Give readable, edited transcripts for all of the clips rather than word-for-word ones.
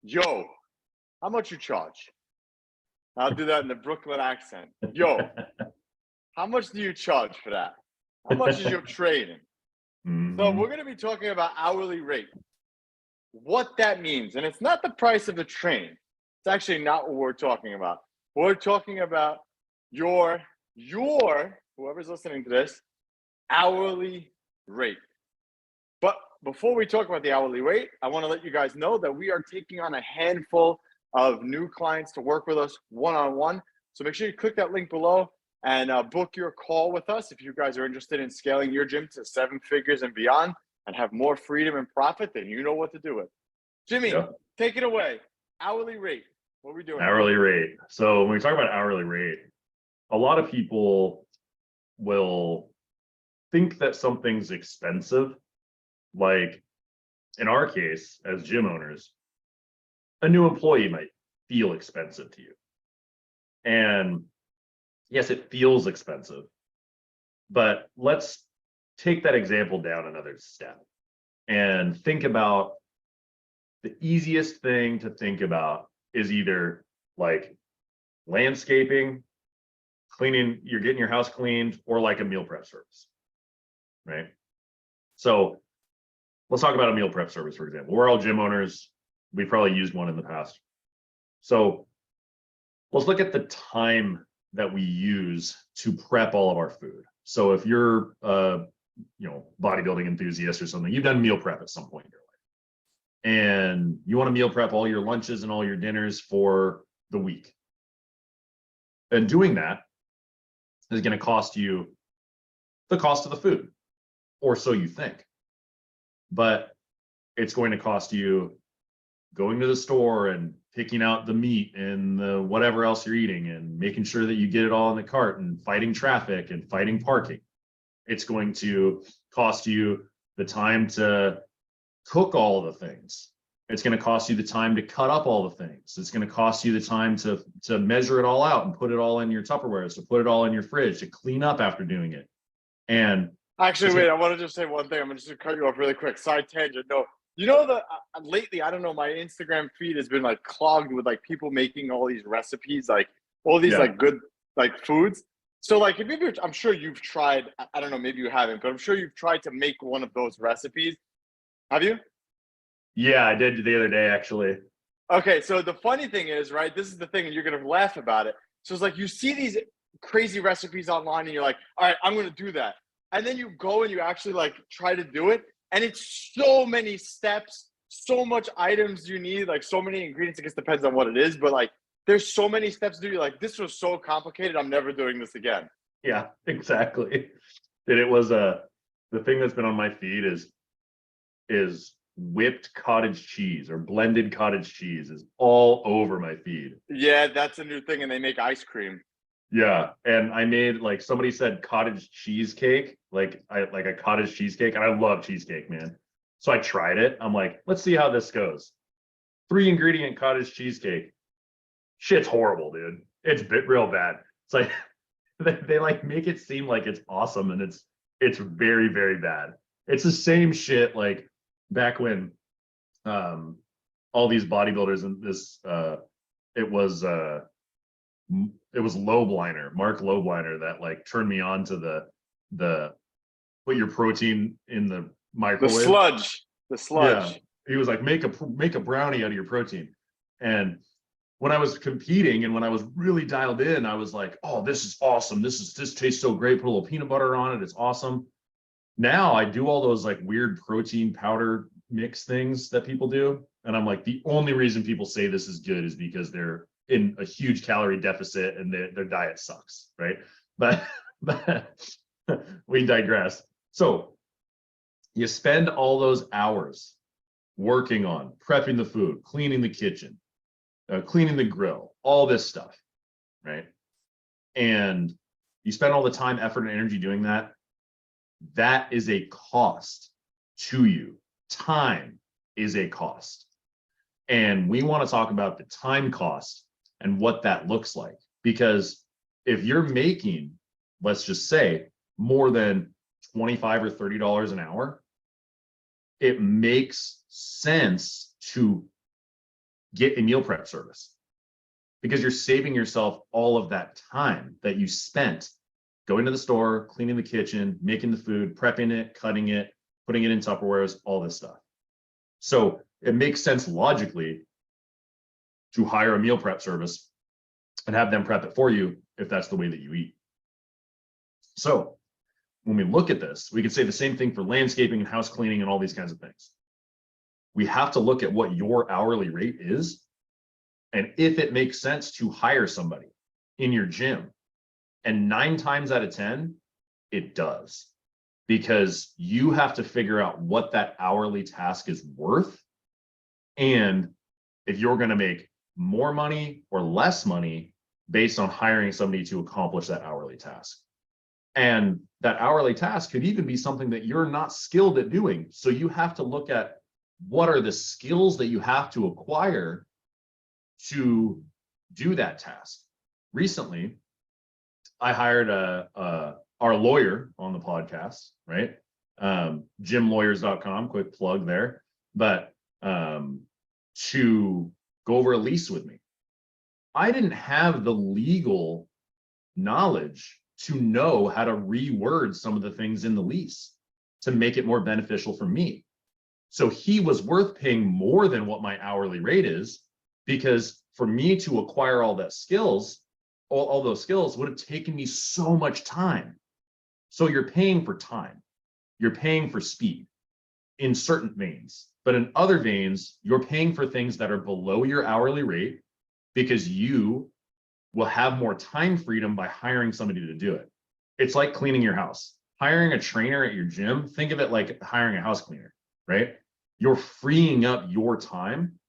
Yo, how much you charge? I'll do that in the Brooklyn accent. Yo, how much do you charge for that? How much is your training? So Mhm. we're going to be talking about hourly rate, what that means. And it's not the price of the train. It's actually not what we're talking about. We're talking about your whoever's listening to this, hourly rate. But before we talk about the hourly rate, I want to let you guys know that we are taking on a handful of new clients to work with us one-on-one. So make sure you click that link below and book your call with us if you guys are interested in scaling your gym to 7 figures and beyond and have more freedom and profit. Then you know what to do with. Jimmy, Yep. take it away. Hourly rate. What are we doing? Hourly rate. So when we talk about hourly rate, a lot of people will think that something's expensive. Like in our case, as gym owners, a new employee might feel expensive to you. And yes, it feels expensive. But let's take that example down another step and think about the easiest thing to think about is either like landscaping, cleaning, you're getting your house cleaned, or like a meal prep service, right? So let's talk about a meal prep service, for example. We're all gym owners. We've probably used one in the past. So let's look at the time that we use to prep all of our food. So if you're bodybuilding enthusiast or something, you've done meal prep at some point in your life. And you want to meal prep all your lunches and all your dinners for the week. And doing that is going to cost you the cost of the food, or so you think. But it's going to cost you going to the store and picking out the meat and the whatever else you're eating and making sure that you get it all in the cart and fighting traffic and fighting parking. It's going to cost you the time to cook all the things. It's going to cost you the time to cut up all the things. It's going to cost you the time to measure it all out and put it all in your Tupperware, to put it all in your fridge, to clean up after doing it. And actually, wait, I want to just say one thing. I'm just going to cut you off really quick. Side tangent. No, you know, lately, I don't know, my Instagram feed has been like clogged with like people making all these recipes, like all these like good like foods. So like, I'm sure you've tried, I don't know, maybe you haven't, but I'm sure you've tried to make one of those recipes. Have you? Yeah, I did the other day, actually. Okay, so the funny thing is, right, this is the thing, and you're going to laugh about it. So it's like you see these crazy recipes online and you're like, all right, I'm going to do that. And then you go and you actually like try to do it. And it's so many steps, so much items you need, like so many ingredients. I guess depends on what it is, but like there's so many steps to do. You're like, this was so complicated. I'm never doing this again. Yeah, exactly. And it was the thing that's been on my feed is whipped cottage cheese or blended cottage cheese is all over my feed. Yeah, that's a new thing, and they make ice cream. Yeah, and I made, like, somebody said cottage cheesecake, like a cottage cheesecake, and I love cheesecake, man. So I tried it. I'm like, let's see how this goes. 3-ingredient cottage cheesecake. Shit's horrible, dude. It's real bad. It's like they like make it seem like it's awesome, and it's very, very bad. It's the same shit like back when all these bodybuilders and this it was Lobliner, Mark Lobliner, that like turned me on to the put your protein in the The microwave. sludge. The sludge. Yeah. He was like, make a brownie out of your protein. And when I was competing and when I was really dialed in, I was like, oh, this is awesome. This tastes so great. Put a little peanut butter on it. It's awesome. Now I do all those like weird protein powder mix things that people do. And I'm like, the only reason people say this is good is because they're in a huge calorie deficit and their diet sucks, right? But we digress. So you spend all those hours working on prepping the food, cleaning the kitchen, cleaning the grill, all this stuff, right? And you spend all the time, effort, and energy doing that. That is a cost to you. Time is a cost. And we want to talk about the time cost and what that looks like. Because if you're making, let's just say, more than $25 or $30 an hour, it makes sense to get a meal prep service, because you're saving yourself all of that time that you spent going to the store, cleaning the kitchen, making the food, prepping it, cutting it, putting it in Tupperwares, all this stuff. So it makes sense logically to hire a meal prep service and have them prep it for you if that's the way that you eat. So when we look at this, we could say the same thing for landscaping and house cleaning and all these kinds of things. We have to look at what your hourly rate is, and if it makes sense to hire somebody in your gym. And 9 times out of 10, it does, because you have to figure out what that hourly task is worth, and if you're going to make more money or less money based on hiring somebody to accomplish that hourly task. And that hourly task could even be something that you're not skilled at doing. So you have to look at what are the skills that you have to acquire to do that task. Recently, I hired our lawyer on the podcast, right? Gymlawyers.com, quick plug there, but to go over a lease with me. I didn't have the legal knowledge to know how to reword some of the things in the lease to make it more beneficial for me. So he was worth paying more than what my hourly rate is, because for me to acquire all that skills, all those skills would have taken me so much time. So you're paying for time, you're paying for speed in certain veins, but in other veins, you're paying for things that are below your hourly rate because you will have more time freedom by hiring somebody to do it. It's like cleaning your house. Hiring a trainer at your gym, think of it like hiring a house cleaner, right? You're freeing up your time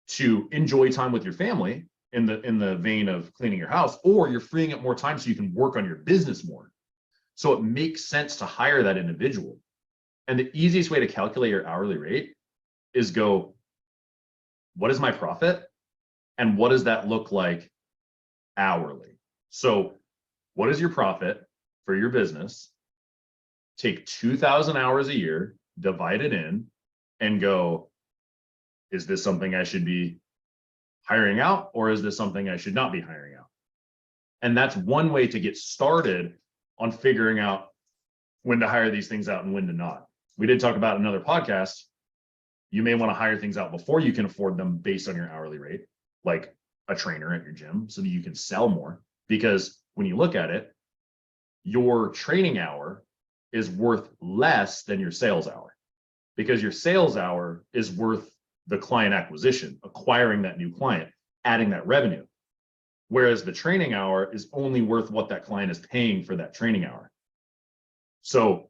to enjoy time with your family in the vein of cleaning your house, or you're freeing up more time so you can work on your business more. So it makes sense to hire that individual. And the easiest way to calculate your hourly rate is go, what is my profit? And what does that look like hourly? So what is your profit for your business? Take 2,000 hours a year, divide it in, and go, is this something I should be hiring out, or is this something I should not be hiring out? And that's one way to get started on figuring out when to hire these things out and when to not. We did talk about another podcast. You may want to hire things out before you can afford them based on your hourly rate, like a trainer at your gym, so that you can sell more. Because when you look at it, your training hour is worth less than your sales hour, because your sales hour is worth the client acquisition, acquiring that new client, adding that revenue. Whereas the training hour is only worth what that client is paying for that training hour. So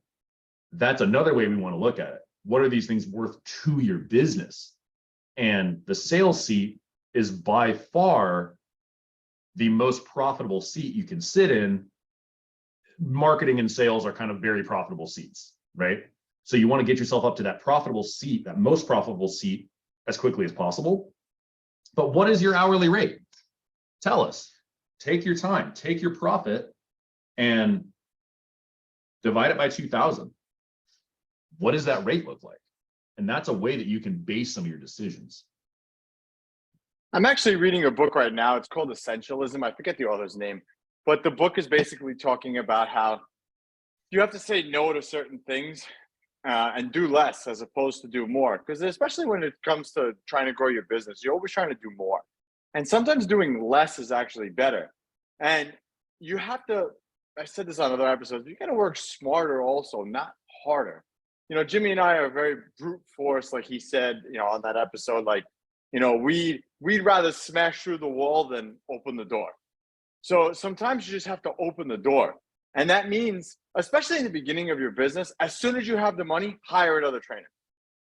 that's another way we want to look at it. What are these things worth to your business? And the sales seat is by far the most profitable seat you can sit in. Marketing and sales are kind of very profitable seats, right? So you want to get yourself up to that profitable seat, that most profitable seat, as quickly as possible. But what is your hourly rate? Tell us. Take your time, take your profit, and divide it by 2,000. What does that rate look like? And that's a way that you can base some of your decisions. I'm actually reading a book right now. It's called Essentialism. I forget the author's name, but the book is basically talking about how you have to say no to certain things and do less as opposed to do more. Because especially when it comes to trying to grow your business, you're always trying to do more. And sometimes doing less is actually better. And you have to, I said this on other episodes, you got to work smarter also, not harder. You know, Jimmy and I are very brute force, like he said, you know, on that episode, like, you know, we'd rather smash through the wall than open the door. So sometimes you just have to open the door. And that means, especially in the beginning of your business, as soon as you have the money, hire another trainer.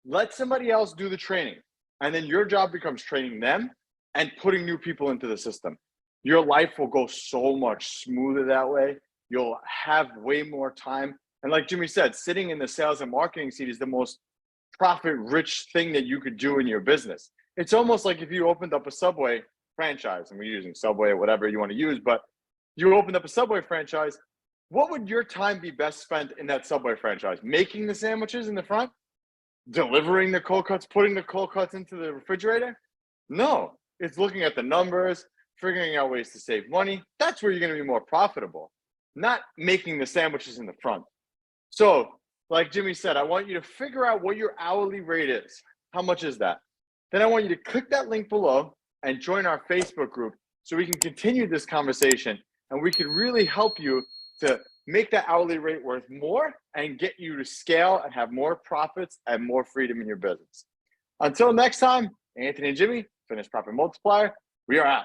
Let somebody else do the training. And then your job becomes training them and putting new people into the system. Your life will go so much smoother that way. You'll have way more time. And like Jimmy said, sitting in the sales and marketing seat is the most profit-rich thing that you could do in your business. It's almost like if you opened up a Subway franchise, and we're using Subway or whatever you want to use, but you opened up a Subway franchise, what would your time be best spent in that Subway franchise? Making the sandwiches in the front? Delivering the cold cuts, putting the cold cuts into the refrigerator? No, It's looking at the numbers, figuring out ways to save money. That's where you're going to be more profitable, not making the sandwiches in the front. So, like Jimmy said, I want you to figure out what your hourly rate is. How much is that? Then I want you to click that link below and join our Facebook group so we can continue this conversation and we can really help you to make that hourly rate worth more and get you to scale and have more profits and more freedom in your business. Until next time, Anthony and Jimmy, Finish Profit Multiplier, we are out.